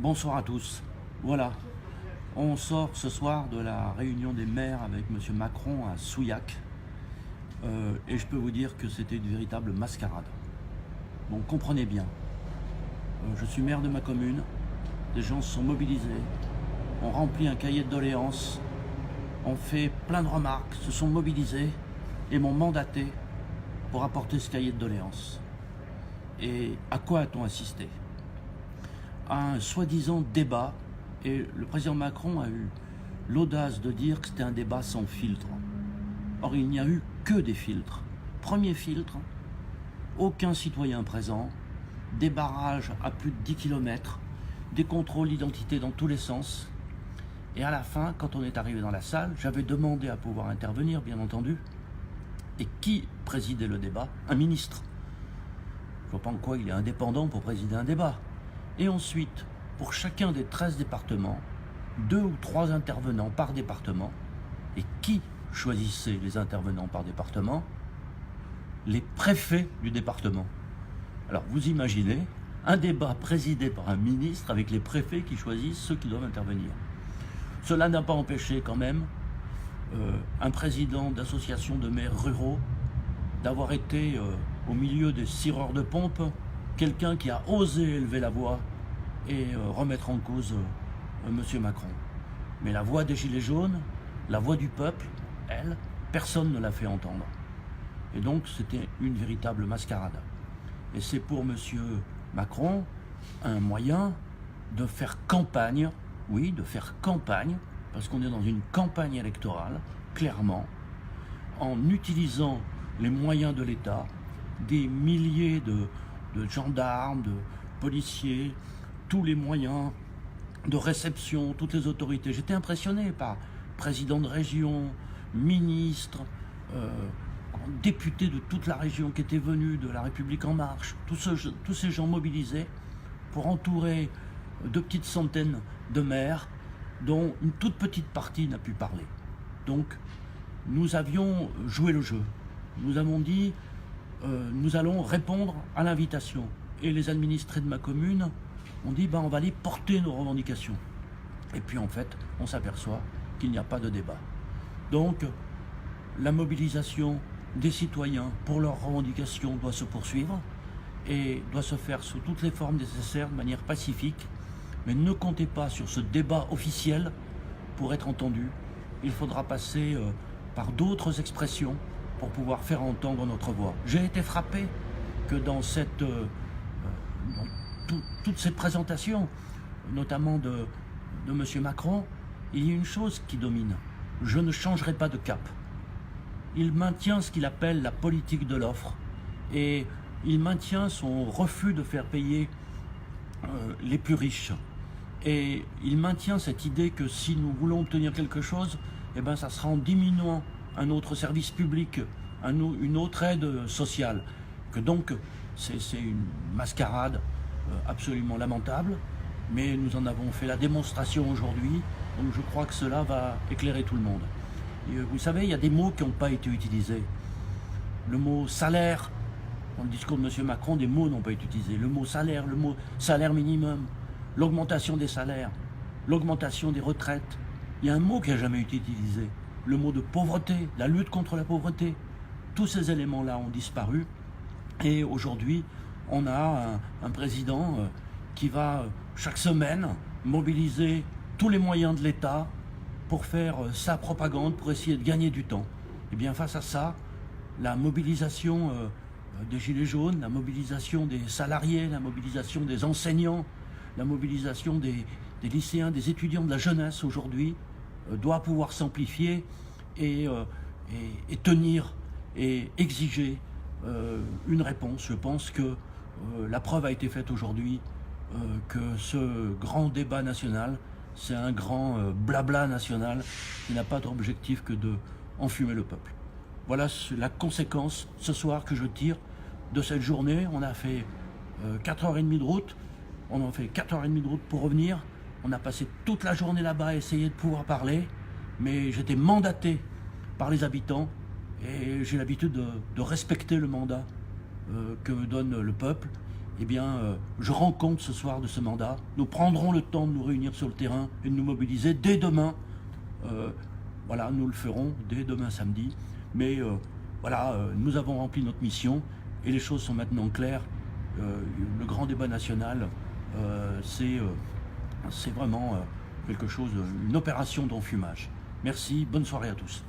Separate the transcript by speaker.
Speaker 1: Bonsoir à tous. Voilà, on sort ce soir de la réunion des maires avec M. Macron à Souillac. Et je peux vous dire que c'était une véritable mascarade. Donc comprenez bien, je suis maire de ma commune, des gens se sont mobilisés, on remplit un cahier de doléances, on fait plein de remarques, se sont mobilisés et m'ont mandaté pour apporter ce cahier de doléances. Et à quoi a-t-on assisté? À un soi-disant débat, et le président Macron a eu l'audace de dire que c'était un débat sans filtre. Or, il n'y a eu que des filtres. Premier filtre, aucun citoyen présent, des barrages à plus de 10 km, des contrôles d'identité dans tous les sens. Et à la fin, quand on est arrivé dans la salle, j'avais demandé à pouvoir intervenir, bien entendu. Et qui présidait le débat? Un ministre. Je ne vois pas en quoi il est indépendant pour présider un débat. Et ensuite, pour chacun des 13 départements, 2 ou 3 intervenants par département. Et qui choisissait les intervenants par département? Les préfets du département. Alors vous imaginez un débat présidé par un ministre avec les préfets qui choisissent ceux qui doivent intervenir. Cela n'a pas empêché quand même un président d'association de maires ruraux d'avoir été au milieu des cireurs de pompe, quelqu'un qui a osé élever la voix et remettre en cause M. Macron. Mais la voix des Gilets jaunes, la voix du peuple, elle, personne ne l'a fait entendre. Et donc c'était une véritable mascarade. Et c'est pour M. Macron un moyen de faire campagne, oui, de faire campagne, parce qu'on est dans une campagne électorale, clairement, en utilisant les moyens de l'État, des milliers de gendarmes, de policiers, tous les moyens de réception, toutes les autorités. J'étais impressionné par président de région, ministre, députés de toute la région qui étaient venus de La République En Marche, tous ces gens mobilisés pour entourer de petites centaines de maires dont une toute petite partie n'a pu parler. Donc nous avions joué le jeu. Nous avons dit nous allons répondre à l'invitation. Et les administrés de ma commune ont dit on va aller porter nos revendications. Et puis en fait, on s'aperçoit qu'il n'y a pas de débat. Donc la mobilisation des citoyens pour leurs revendications doit se poursuivre et doit se faire sous toutes les formes nécessaires de manière pacifique. Mais ne comptez pas sur ce débat officiel pour être entendu. Il faudra passer par d'autres expressions pour pouvoir faire entendre notre voix. J'ai été frappé que dans toutes ces présentations, notamment de M. Macron, il y a une chose qui domine. Je ne changerai pas de cap. Il maintient ce qu'il appelle la politique de l'offre et il maintient son refus de faire payer les plus riches. Et il maintient cette idée que si nous voulons obtenir quelque chose, ça sera en diminuant un autre service public, une autre aide sociale. Que donc c'est une mascarade absolument lamentable, mais nous en avons fait la démonstration aujourd'hui, donc je crois que cela va éclairer tout le monde. Et vous savez, il y a des mots qui n'ont pas été utilisés. Le mot salaire, dans le discours de M. Macron, des mots n'ont pas été utilisés. Le mot salaire minimum, l'augmentation des salaires, l'augmentation des retraites. Il y a un mot qui n'a jamais été utilisé. Le mot de pauvreté, la lutte contre la pauvreté. Tous ces éléments-là ont disparu. Et aujourd'hui, on a un président qui va chaque semaine mobiliser tous les moyens de l'État pour faire sa propagande, pour essayer de gagner du temps. Et bien face à ça, la mobilisation des Gilets jaunes, la mobilisation des salariés, la mobilisation des enseignants, la mobilisation des lycéens, des étudiants, de la jeunesse aujourd'hui doit pouvoir s'amplifier et tenir et exiger une réponse. Je pense que la preuve a été faite aujourd'hui que ce grand débat national, c'est un grand blabla national qui n'a pas d'objectif que de enfumer le peuple. Voilà la conséquence ce soir que je tire de cette journée. On a fait 4h30 de route, on a fait 4h30 de route pour revenir. On a passé toute la journée là-bas à essayer de pouvoir parler, mais j'étais mandaté par les habitants et j'ai l'habitude de respecter le mandat que me donne le peuple. eh bien, je rends compte ce soir de ce mandat. Nous prendrons le temps de nous réunir sur le terrain et de nous mobiliser dès demain. Voilà, nous le ferons dès demain samedi. Mais voilà, nous avons rempli notre mission et les choses sont maintenant claires. Le grand débat national, c'est vraiment quelque chose, une opération d'enfumage. Merci, bonne soirée à tous.